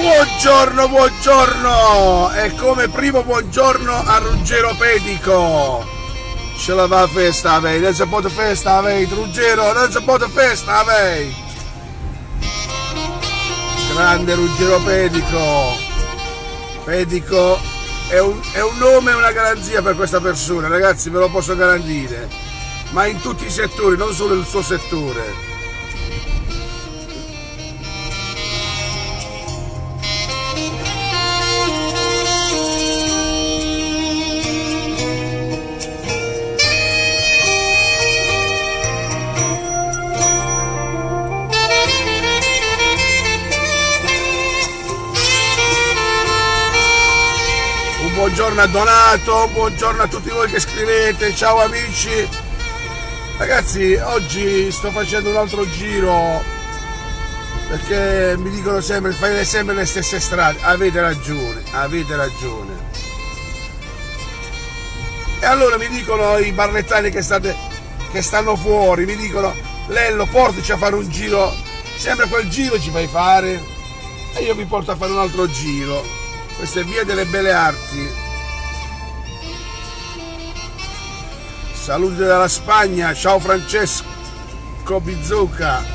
Buongiorno, buongiorno! E come primo buongiorno a Ruggero Pedico. Ce la va a festa, avei, non si può festa, avei, Ruggero, non si può festa, avei. Grande Ruggero Pedico. Pedico è un nome e una garanzia per questa persona, ragazzi, ve lo posso garantire. Ma in tutti i settori, non solo il suo settore. Buongiorno a Donato, buongiorno a tutti voi che scrivete, ciao amici. Ragazzi, oggi sto facendo un altro giro perché mi dicono sempre, fai sempre le stesse strade. Avete ragione, avete ragione. E allora mi dicono i barlettani che stanno fuori, mi dicono, Lello, portaci a fare un giro, sempre quel giro ci fai fare, e io vi porto a fare un altro giro. Questa è Via delle Belle Arti. Saluti dalla Spagna, ciao Francesco Bizzuca.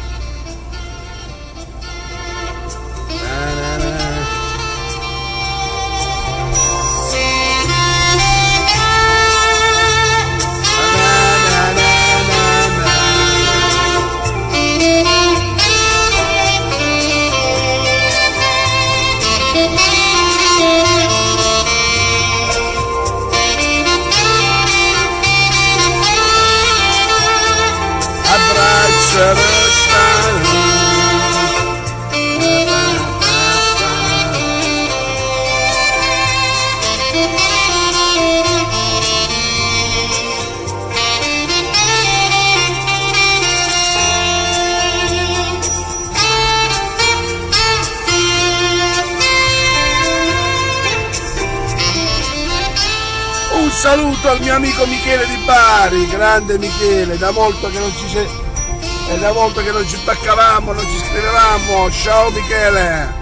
Un saluto al mio amico Michele di Bari, grande Michele, da molto che non ci baccavamo, non ci scrivevamo. Ciao Michele.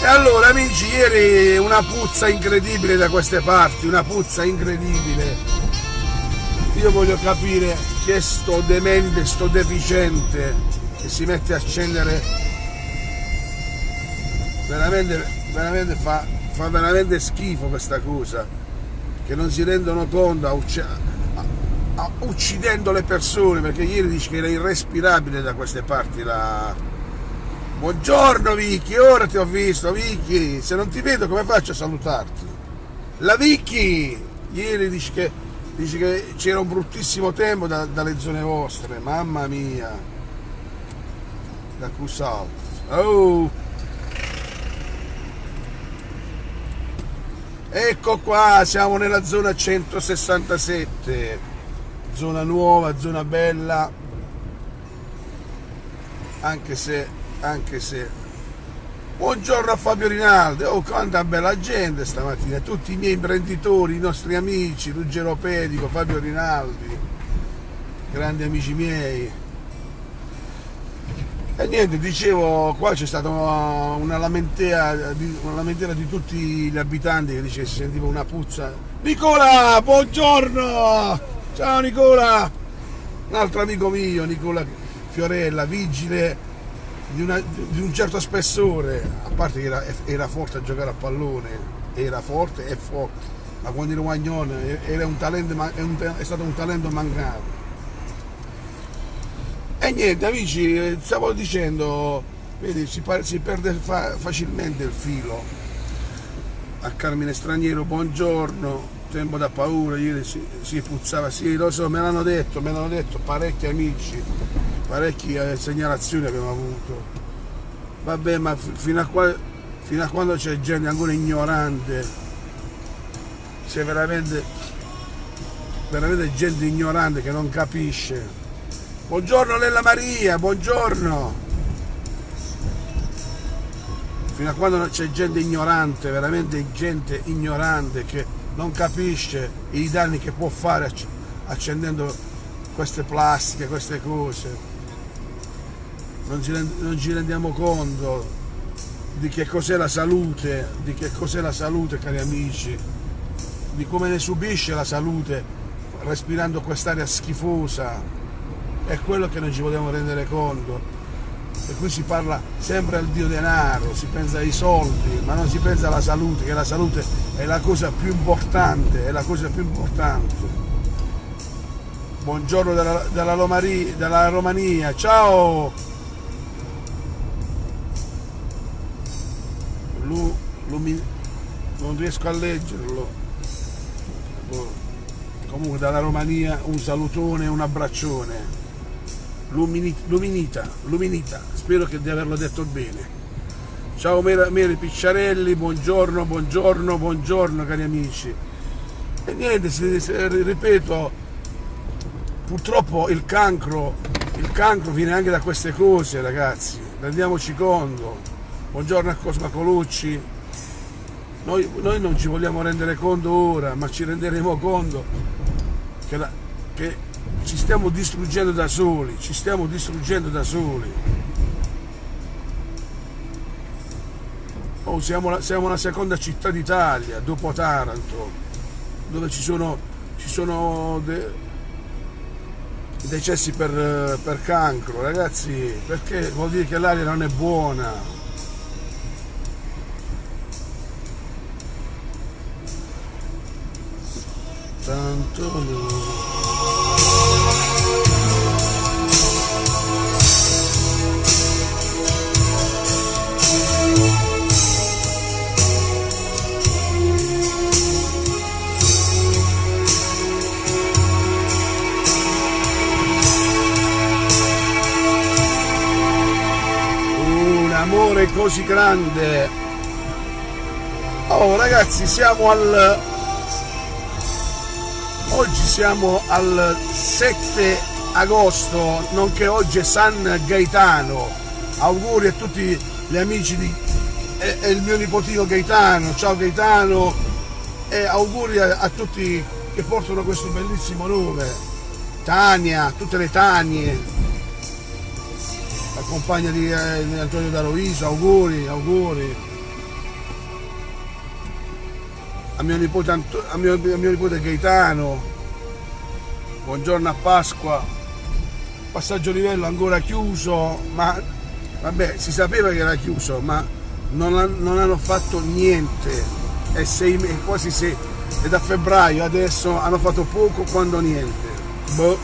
E allora amici, ieri una puzza incredibile da queste parti, una puzza incredibile. Io voglio capire chi è sto demente, sto deficiente che si mette a accendere, veramente fa veramente schifo questa cosa, che non si rendono conto uccidendo le persone, perché ieri dice che era irrespirabile da queste parti la... Buongiorno Vicky, ora ti ho visto Vicky, se non ti vedo come faccio a salutarti? La Vicky ieri dice che c'era un bruttissimo tempo dalle zone vostre, mamma mia, da Cusal. Oh, ecco qua, siamo nella zona 167, zona nuova, zona bella, anche se buongiorno a Fabio Rinaldi. Oh, quanta bella gente stamattina, tutti i miei imprenditori, i nostri amici, Ruggero Pedico, Fabio Rinaldi, grandi amici miei. E niente, dicevo, qua c'è stata una lamentela di tutti gli abitanti che dice che si sentiva una puzza. Nicola, buongiorno! Ciao Nicola! Un altro amico mio, Nicola Fiorella, vigile di un certo spessore, a parte che era forte a giocare a pallone, era forte e forte, ma quando era guagnone era un talento, è stato un talento mancato. E niente amici, stavo dicendo, vedi, si perde facilmente il filo. A Carmine Straniero, buongiorno, tempo da paura, ieri si puzzava, sì lo so, me l'hanno detto, parecchi amici, parecchie segnalazioni abbiamo avuto. Vabbè, ma fino a quando c'è gente ancora ignorante, c'è veramente gente ignorante che non capisce. Buongiorno Lella Maria, buongiorno. Fino a quando c'è gente ignorante, veramente gente ignorante che non capisce i danni che può fare accendendo queste plastiche, queste cose. Non ci rendiamo conto di che cos'è la salute, cari amici, di come ne subisce la salute respirando quest'aria schifosa. È quello che non ci vogliamo rendere conto. E qui si parla sempre al dio denaro, si pensa ai soldi, ma non si pensa alla salute, che la salute è la cosa più importante, Buongiorno dalla Romania, ciao! Non riesco a leggerlo. Comunque dalla Romania un salutone, un abbraccione. Luminita, spero di averlo detto bene. Ciao Mary Picciarelli, buongiorno cari amici. E niente, ripeto, purtroppo il cancro viene anche da queste cose, ragazzi, rendiamoci conto. Buongiorno a Cosma Colucci. Noi non ci vogliamo rendere conto ora, ma ci renderemo conto che ci stiamo distruggendo da soli, Oh, siamo la seconda città d'Italia, dopo Taranto, dove ci sono decessi per cancro, ragazzi, perché vuol dire che l'aria non è buona. Tanto no. Un amore così grande. Oh ragazzi, oggi siamo al 7 agosto, nonché oggi è San Gaetano. Auguri a tutti gli amici e il mio nipotino Gaetano. Ciao Gaetano, e auguri a tutti che portano questo bellissimo nome. Tania, tutte le Tanie, la compagna di Antonio D'Aloisio, auguri. A mio nipote Gaetano, buongiorno a Pasqua. Passaggio livello ancora chiuso, ma vabbè, si sapeva che era chiuso, ma non hanno fatto niente. È quasi 6, è da febbraio, adesso hanno fatto poco quando niente. Boh.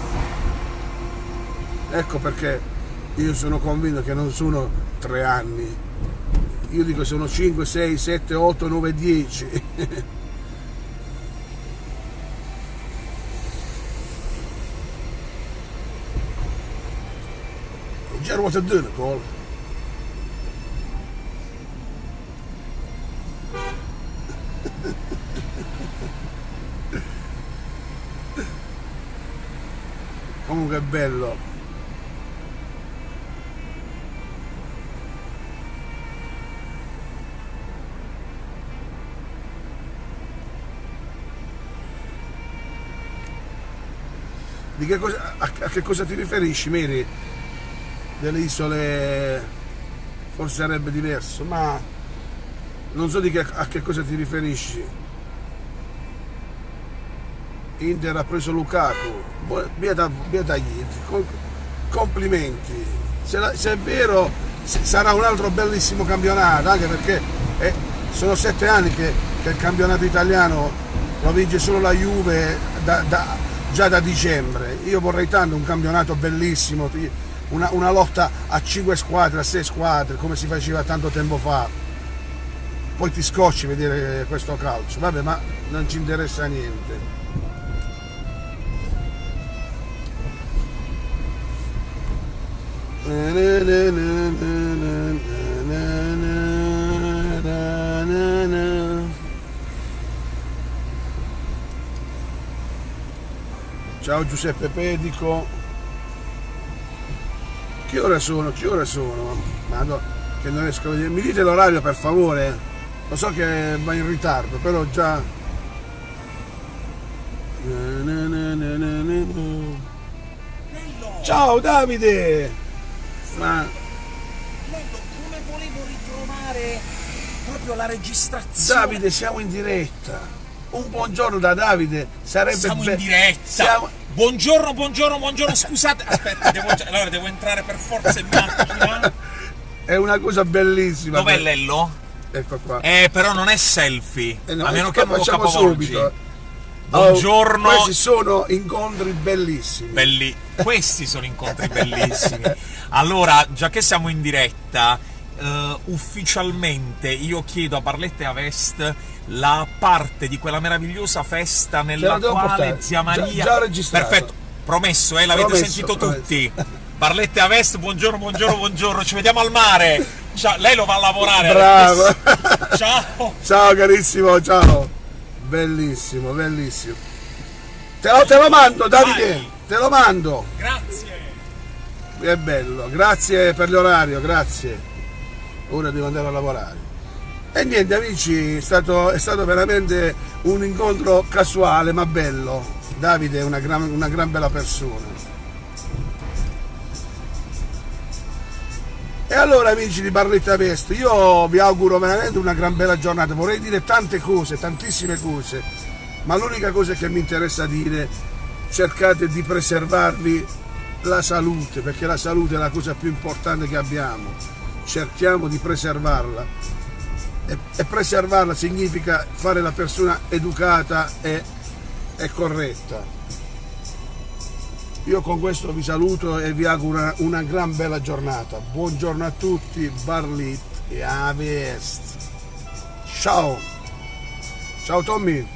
Ecco perché io sono convinto che non sono 3 anni, io dico sono 5, 6, 7, 8, 9, 10. Ger wat het doen, Paul. Comunque è bello. A che cosa ti riferisci, Mary? Delle isole forse sarebbe diverso, ma non so a che cosa ti riferisci. Inter ha preso Lukaku, beata gli, complimenti. Se è vero, sarà un altro bellissimo campionato, anche perché sono 7 anni che il campionato italiano lo vince solo la Juve già da dicembre. Io vorrei tanto un campionato bellissimo, una lotta a 5 squadre, a 6 squadre, come si faceva tanto tempo fa. Poi ti scocci vedere questo calcio, vabbè, ma non ci interessa niente. Ciao Giuseppe Pedico. Che ore sono? Madonna, che non riesco a vedere. Mi dite l'orario per favore? Lo so che va in ritardo, però già. Ciao Davide! Ma Come volevo ritrovare proprio la registrazione. Davide, siamo in diretta. Un buongiorno da Davide sarebbe Siamo in diretta. Buongiorno, scusate, aspetta, devo entrare per forza in macchina. È una cosa bellissima. Dov'è Lello? Ecco qua. Però non è selfie, No, a meno che non lo facciamo capovolgi. subito. Buongiorno. Questi sono incontri bellissimi. Questi sono incontri bellissimi. Allora, già che siamo in diretta, ufficialmente io chiedo a Barletta e a Vest la parte di quella meravigliosa festa nella quale zia Maria... Già registrato. Perfetto, promesso, l'avete sentito tutti. Barletta e a Vest, buongiorno, ci vediamo al mare. Ciao, lei lo va a lavorare. Bravo. Ciao. Ciao carissimo, ciao. Bellissimo. Te lo mando, Davide. Vai. Te lo mando. Grazie. È bello, grazie per l'orario, grazie. Ora devo andare a lavorare. E niente amici, è stato veramente un incontro casuale ma bello. Davide è una gran bella persona. E allora amici di Barletta Vest, io vi auguro veramente una gran bella giornata. Vorrei dire tante cose, tantissime cose, ma l'unica cosa che mi interessa dire: cercate di preservarvi la salute, perché la salute è la cosa più importante che abbiamo. Cerchiamo di preservarla, e preservarla significa fare la persona educata e corretta. Io con questo vi saluto e vi auguro una gran bella giornata. Buongiorno a tutti, Barletta e a Vest. Ciao Tommy.